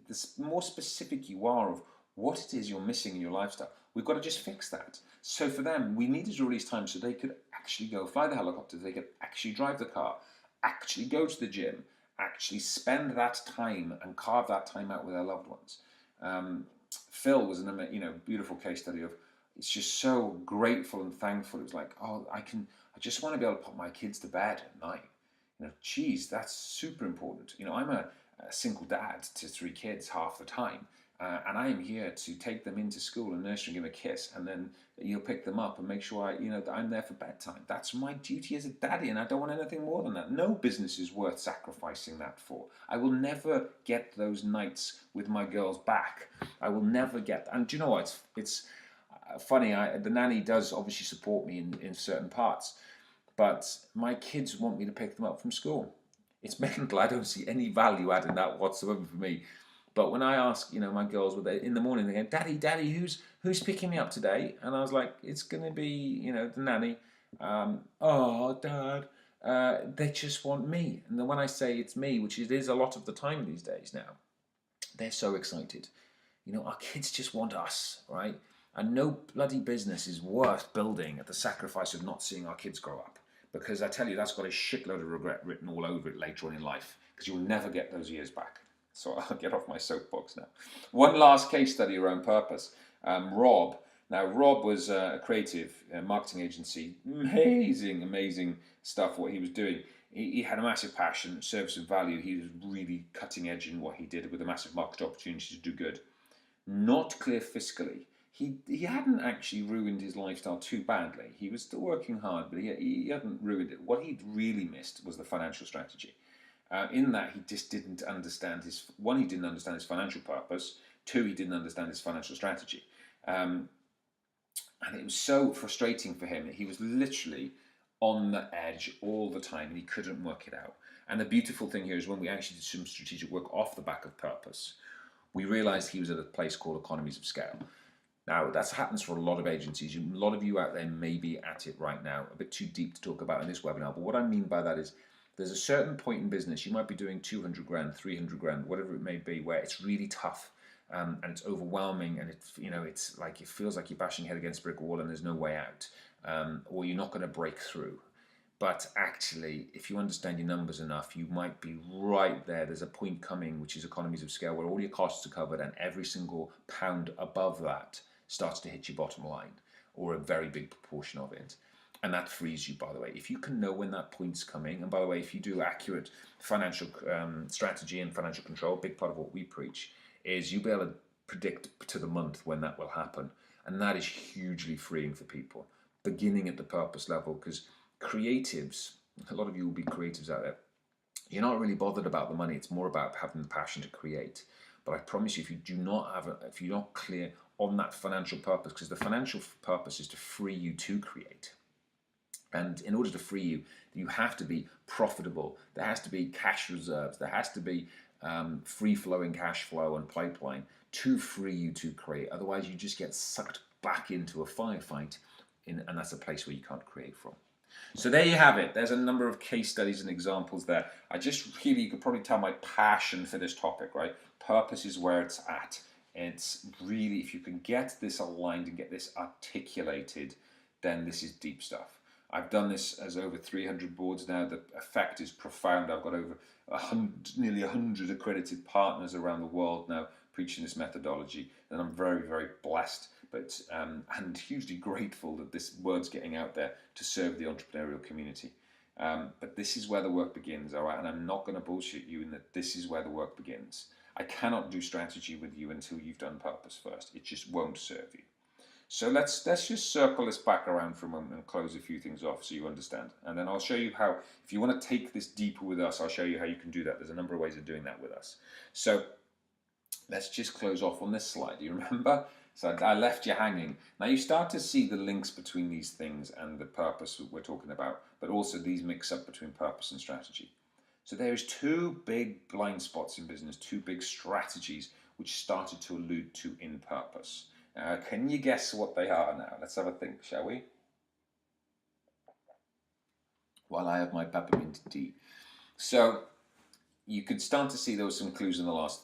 Speaker 1: the more specific you are of what it is you're missing in your lifestyle, we've got to just fix that. So for them, we needed to release time so they could actually go fly the helicopter, they could actually drive the car, actually go to the gym, actually spend that time and carve that time out with their loved ones. Phil was an beautiful case study of, it's just so grateful and thankful. It was like, I just want to be able to put my kids to bed at night. Geez, that's super important. I'm a single dad to 3 kids half the time. And I am here to take them into school and nursery and give them a kiss, and then you'll pick them up and make sure that I'm there for bedtime. That's my duty as a daddy, and I don't want anything more than that. No business is worth sacrificing that for. I will never get those nights with my girls back. I will never get. And do you know what? It's funny. The nanny does obviously support me in certain parts, but my kids want me to pick them up from school. It's mental. I don't see any value add in that whatsoever for me. But when I ask, my girls, in the morning, they go, Daddy, who's picking me up today? And I was like, it's going to be, the nanny. Oh, Dad. They just want me. And then when I say it's me, which it is a lot of the time these days now, they're so excited. Our kids just want us, right? And no bloody business is worth building at the sacrifice of not seeing our kids grow up. Because I tell you, that's got a shitload of regret written all over it later on in life. Because you'll never get those years back. So I'll get off my soapbox now. One last case study around purpose. Rob. Now, Rob was a creative marketing agency. Amazing stuff, what he was doing. He had a massive passion, service and value. He was really cutting edge in what he did with a massive market opportunity to do good. Not clear fiscally. he hadn't actually ruined his lifestyle too badly. He was still working hard, but he hadn't ruined it. What he'd really missed was the financial strategy. In that, he just didn't understand his, one, he didn't understand his financial purpose. Two, he didn't understand his financial strategy. And it was so frustrating for him. He was literally on the edge all the time and he couldn't work it out. And the beautiful thing here is when we actually did some strategic work off the back of purpose, we realized he was at a place called economies of scale. Now, that happens for a lot of agencies. A lot of you out there may be at it right now. A bit too deep to talk about in this webinar. But what I mean by that is there's a certain point in business, you might be doing 200 grand, 300 grand, whatever it may be, where it's really tough and it's overwhelming and it's like it feels like you're bashing your head against a brick wall and there's no way out, or you're not going to break through. But actually, if you understand your numbers enough, you might be right there. There's a point coming, which is economies of scale, where all your costs are covered and every single pound above that starts to hit your bottom line, or a very big proportion of it. And that frees you, by the way. If you can know when that point's coming, and by the way, if you do accurate financial strategy and financial control, a big part of what we preach is you'll be able to predict to the month when that will happen. And that is hugely freeing for people, beginning at the purpose level, because creatives, a lot of you will be creatives out there, you're not really bothered about the money. It's more about having the passion to create. But I promise you, if you do not have, if you're not clear on that financial purpose, because the financial purpose is to free you to create. And in order to free you, you have to be profitable. There has to be cash reserves. There has to be free-flowing cash flow and pipeline to free you to create. Otherwise, you just get sucked back into a firefight, and that's a place where you can't create from. So there you have it. There's a number of case studies and examples there. You could probably tell my passion for this topic, right? Purpose is where it's at. It's really, if you can get this aligned and get this articulated, then this is deep stuff. I've done this as over 300 boards now. The effect is profound. I've got over nearly 100 accredited partners around the world now preaching this methodology, and I'm very, very blessed, but and hugely grateful that this word's getting out there to serve the entrepreneurial community. But this is where the work begins, all right? And I'm not going to bullshit you in that this is where the work begins. I cannot do strategy with you until you've done purpose first. It just won't serve you. So let's just circle this back around for a moment and close a few things off so you understand. And then I'll show you how, if you want to take this deeper with us, I'll show you how you can do that. There's a number of ways of doing that with us. So let's just close off on this slide. Do you remember? So I left you hanging. Now you start to see the links between these things and the purpose that we're talking about, but also these mix up between purpose and strategy. So there's two big blind spots in business, two big strategies which started to allude to in purpose. Can you guess what they are now? Let's have a think, shall we? While I have my peppermint tea. So you could start to see there were some clues in the last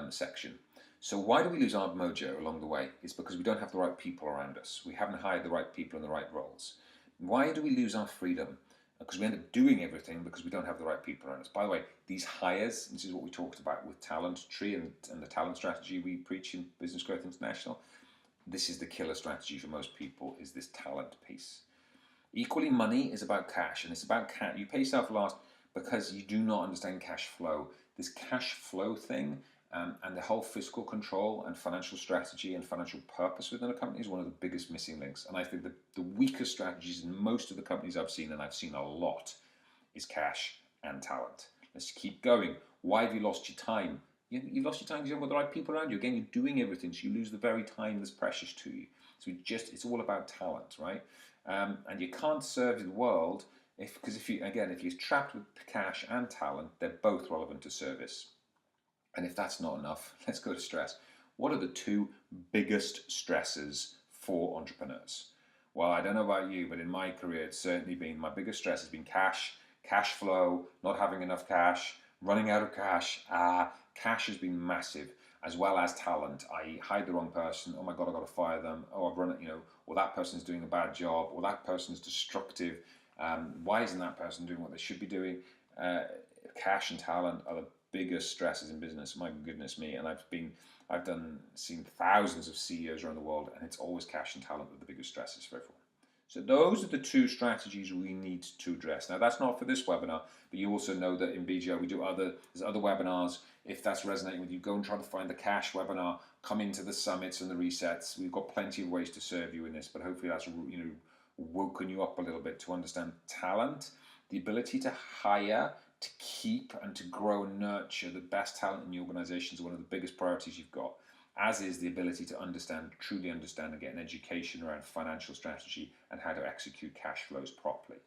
Speaker 1: section. So why do we lose our mojo along the way? It's because we don't have the right people around us. We haven't hired the right people in the right roles. Why do we lose our freedom? Because we end up doing everything because we don't have the right people around us. By the way, these hires, this is what we talked about with Talent Tree and the talent strategy we preach in Business Growth International. This is the killer strategy for most people, is this talent piece. Equally, money is about cash, and it's about cash. You pay yourself last because you do not understand cash flow. This cash flow thing and the whole fiscal control and financial strategy and financial purpose within a company is one of the biggest missing links. And I think that the weakest strategies in most of the companies I've seen, and I've seen a lot, is cash and talent. Let's keep going. Why have you lost your time? You lost your time because you haven't got the right people around you. Again, you're doing everything, so you lose the very time that's precious to you. So it's all about talent, right? And you can't serve the world because if you're trapped with cash and talent, they're both relevant to service. And if that's not enough, let's go to stress. What are the two biggest stresses for entrepreneurs? Well, I don't know about you, but in my career, it's certainly been, my biggest stress has been cash flow, not having enough cash, running out of cash. Cash has been massive, as well as talent. I hired the wrong person. Oh my God, I've got to fire them. Oh, I've run it, or that person's doing a bad job, or that person's destructive. Why isn't that person doing what they should be doing? Cash and talent are the biggest stresses in business. My goodness me. And I've seen thousands of CEOs around the world, and it's always cash and talent that are the biggest stresses for everyone. So those are the two strategies we need to address. Now that's not for this webinar, but you also know that in BGO there's other webinars. If that's resonating with you, go and try to find the cash webinar come into the summits and the resets. We've got plenty of ways to serve you in this, but hopefully that's woken you up a little bit to understand talent, the ability to hire, to keep, and to grow and nurture the best talent in your organization is one of the biggest priorities you've got, as is the ability to understand, truly understand, and get an education around financial strategy and how to execute cash flows properly.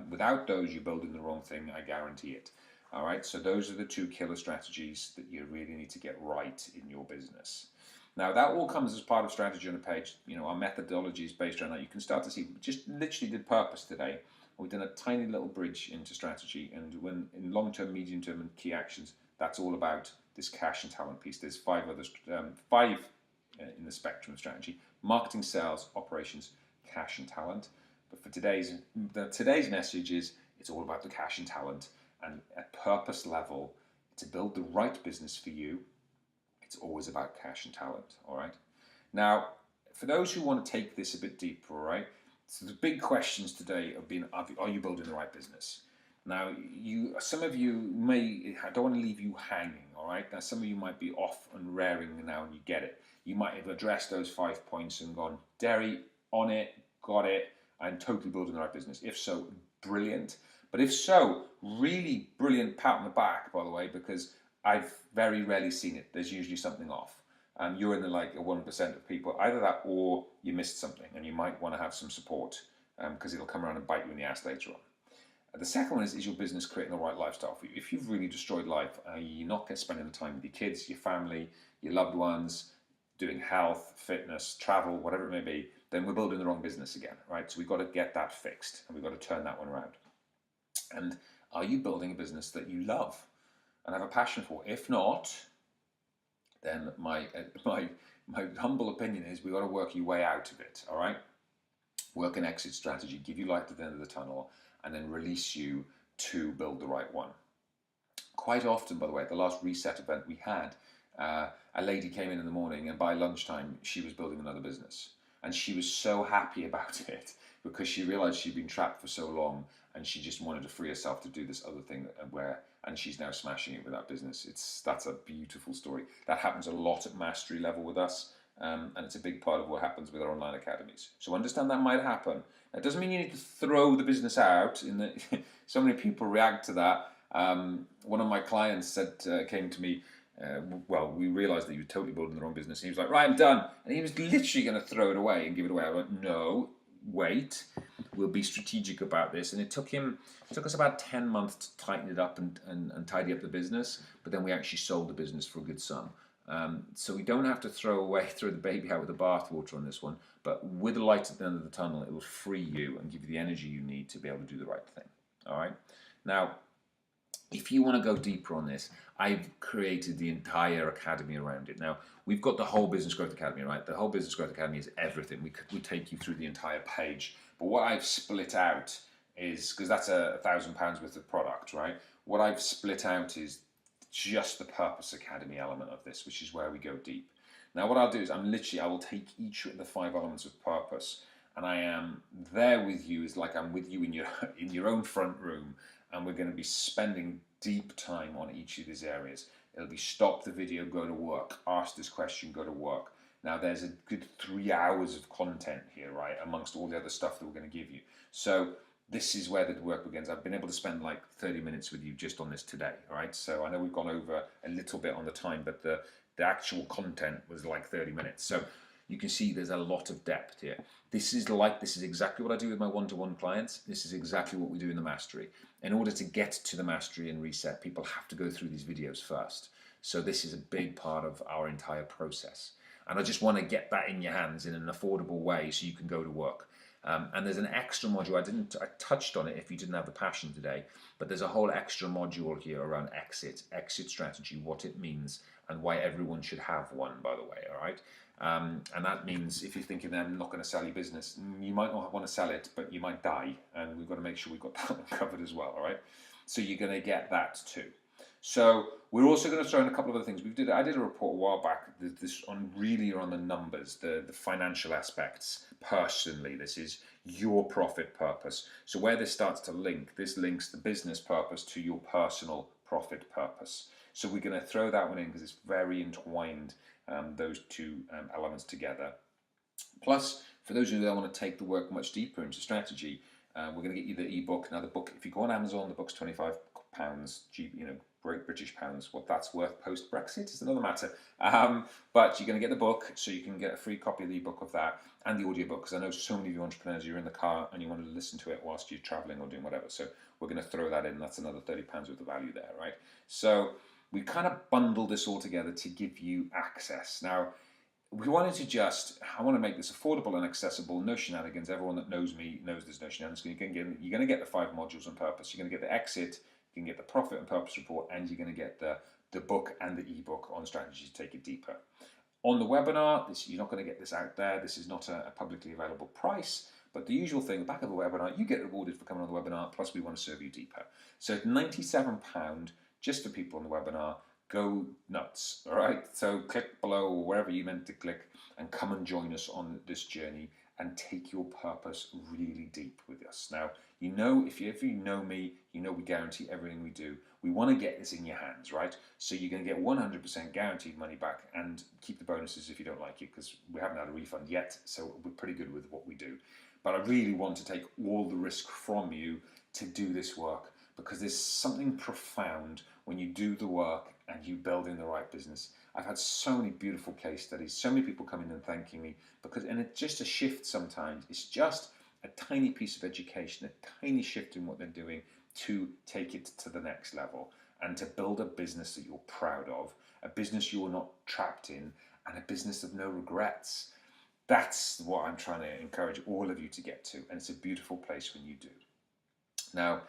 Speaker 1: Without those, you're building the wrong thing, I guarantee it. All right, so those are the two killer strategies that you really need to get right in your business. Now, that all comes as part of strategy on a page. Our methodology is based around that. You can start to see, we just literally did purpose today. We've done a tiny little bridge into strategy, and when in long-term, medium-term, and key actions, that's all about this cash and talent piece. There's five in the spectrum of strategy: marketing, sales, operations, cash, and talent. But for today's message is it's all about the cash and talent, and at purpose level, to build the right business for you, it's always about cash and talent. All right. Now, for those who want to take this a bit deeper, all right. So the big questions today have been: are you building the right business? Now, some of you I don't want to leave you hanging, all right? Now, some of you might be off and raring now and you get it. You might have addressed those 5 points and gone, Derry, on it, got it, I'm totally building the right business. If so, brilliant. But if so, really brilliant pat on the back, by the way, because I've very rarely seen it. There's usually something off. You're in the 1% of people, either that or you missed something and you might want to have some support because it'll come around and bite you in the ass later on. The second one is your business creating the right lifestyle for you? If you've really destroyed life, you're not spending the time with your kids, your family, your loved ones, doing health, fitness, travel, whatever it may be, then we're building the wrong business again, right? So we've got to get that fixed and we've got to turn that one around. And are you building a business that you love and have a passion for? If not, then my humble opinion is we've got to work your way out of it, all right? Work an exit strategy, give you light at the end of the tunnel, and then release you to build the right one. Quite often, by the way, at the last reset event we had, a lady came in the morning, and by lunchtime, she was building another business. And she was so happy about it because she realized she'd been trapped for so long and she just wanted to free herself to do this other thing and she's now smashing it with that business. That's a beautiful story. That happens a lot at mastery level with us. And it's a big part of what happens with our online academies. So understand that might happen. That doesn't mean you need to throw the business out. So many people react to that. One of my clients came to me, we realised that you were totally building the wrong business. And he was like, right, I'm done. And he was literally going to throw it away and give it away. I went, no, wait. We'll be strategic about this. And it took us about 10 months to tighten it up and tidy up the business. But then we actually sold the business for a good sum. So we don't have to throw the baby out with the bathwater on this one, but with the light at the end of the tunnel, it will free you and give you the energy you need to be able to do the right thing. All right. Now, if you want to go deeper on this, I've created the entire academy around it. Now, we've got the whole Business Growth Academy, right? The whole Business Growth Academy is everything. We take you through the entire page. But what I've split out is, because that's £1,000 worth of product, right? What I've split out is just the Purpose Academy element of this, which is where we go deep. Now, what I'll do is I will take each of the 5 elements of purpose, and I am there with you. Is like I'm with you in your own front room, and we're going to be spending deep time on each of these areas. It'll be stop the video, go to work, ask this question, go to work. Now, there's a good 3 hours of content here, right, amongst all the other stuff that we're going to give you. So this is where the work begins. I've been able to spend 30 minutes with you just on this today, all right? So I know we've gone over a little bit on the time, but the actual content was 30 minutes. So you can see there's a lot of depth here. This is exactly what I do with my one-to-one clients. This is exactly what we do in the mastery. In order to get to the mastery and reset, people have to go through these videos first. So this is a big part of our entire process. And I just want to get that in your hands in an affordable way so you can go to work. And there's an extra module. I touched on it if you didn't have the passion today, but there's a whole extra module here around exit strategy, what it means, and why everyone should have one, by the way, all right? And that means if you're thinking I'm not going to sell your business, you might not want to sell it, but you might die, and we've got to make sure we've got that one covered as well, all right? So you're going to get that too. So we're also going to throw in a couple of other things. I did a report a while back on the numbers, the financial aspects. Personally, this is your profit purpose. So where this starts to link, this links the business purpose to your personal profit purpose. So we're going to throw that one in because it's very entwined those two elements together. Plus, for those of you that want to take the work much deeper into strategy, we're going to get you the ebook. Now, the book, if you go on Amazon, the book's £25, Great British pounds. What that's worth post Brexit is another matter. But you're going to get the book, so you can get a free copy of the ebook of that and the audiobook, because I know so many of you entrepreneurs, you're in the car and you want to listen to it whilst you're traveling or doing whatever. So we're going to throw that in. That's another £30 worth of value there, right? So we kind of bundle this all together to give you access. Now, we wanted to I want to make this affordable and accessible, no shenanigans. Everyone that knows me knows there's no shenanigans. You're going to get the 5 modules on purpose. You're going to get the exit, you can get the profit and purpose report, and you're going to get the book and the ebook on strategy to take it deeper. On the webinar, you're not going to get this out there. This is not a publicly available price, but the usual thing, back of the webinar, you get rewarded for coming on the webinar, plus we want to serve you deeper. So £97 just for people on the webinar. Go nuts, all right? So click below or wherever you meant to click and come and join us on this journey and take your purpose really deep with us. Now, you know, if you know me, you know we guarantee everything we do. We want to get this in your hands, right? So you're going to get 100% guaranteed money back, and keep the bonuses if you don't like it, because we haven't had a refund yet, so we're pretty good with what we do. But I really want to take all the risk from you to do this work, because there's something profound when you do the work and you build in the right business. I've had so many beautiful case studies, so many people coming and thanking me, and it's just a shift sometimes. It's just a tiny piece of education, a tiny shift in what they're doing to take it to the next level and to build a business that you're proud of, a business you're not trapped in, and a business of no regrets. That's what I'm trying to encourage all of you to get to, and it's a beautiful place when you do. Now,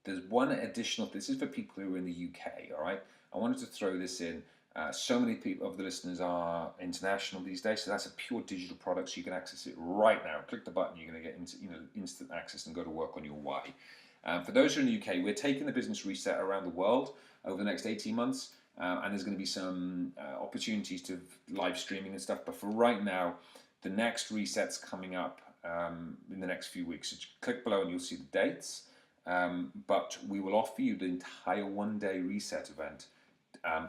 Speaker 1: there's one additional, this is for people who are in the UK, all right? I wanted to throw this in. So many people of the listeners are international these days, so that's a pure digital product, so you can access it right now. Click the button, you're going to get instant access and go to work on your why. For those who are in the UK, we're taking the business reset around the world over the next 18 months, and there's going to be some opportunities to live streaming and stuff, but for right now, the next reset's coming up in the next few weeks. So click below and you'll see the dates. But we will offer you the entire one-day reset event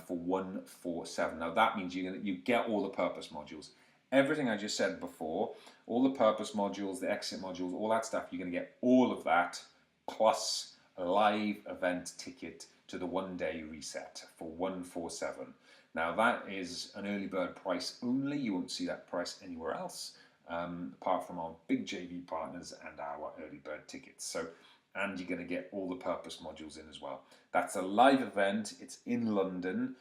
Speaker 1: for 147. Now that means you get all the purpose modules. Everything I just said before, all the purpose modules, the exit modules, all that stuff, you're going to get all of that, plus a live event ticket to the one-day reset for 147. Now that is an early bird price only. You won't see that price anywhere else, apart from our big JV partners and our early bird tickets. And you're going to get all the purpose modules in as well. That's a live event. It's in London.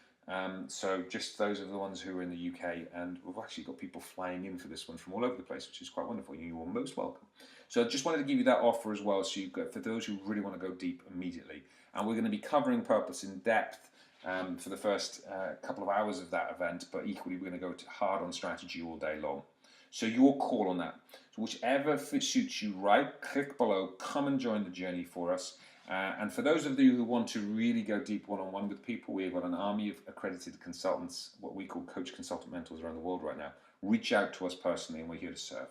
Speaker 1: So just those are the ones who are in the UK. And we've actually got people flying in for this one from all over the place, which is quite wonderful. You are most welcome. So I just wanted to give you that offer as well. So you've got, for those who really want to go deep immediately. And we're going to be covering purpose in depth for the first couple of hours of that event. But equally, we're going to go hard on strategy all day long. So your call on that. So whichever suits you right, click below, come and join the journey for us. And for those of you who want to really go deep one-on-one with people, we've got an army of accredited consultants, what we call coach consultant mentors around the world right now. Reach out to us personally and we're here to serve.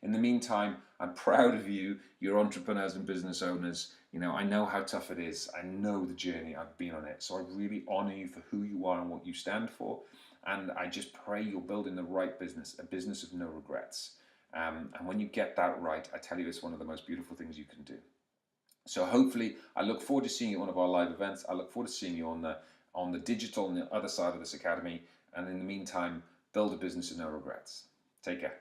Speaker 1: In the meantime, I'm proud of you. You're entrepreneurs and business owners. You know, I know how tough it is. I know the journey. I've been on it. So I really honor you for who you are and what you stand for. And I just pray you're building the right business, a business of no regrets. And when you get that right, I tell you, it's one of the most beautiful things you can do. So hopefully, I look forward to seeing you at one of our live events. I look forward to seeing you on the digital and the other side of this academy. And in the meantime, build a business of no regrets. Take care.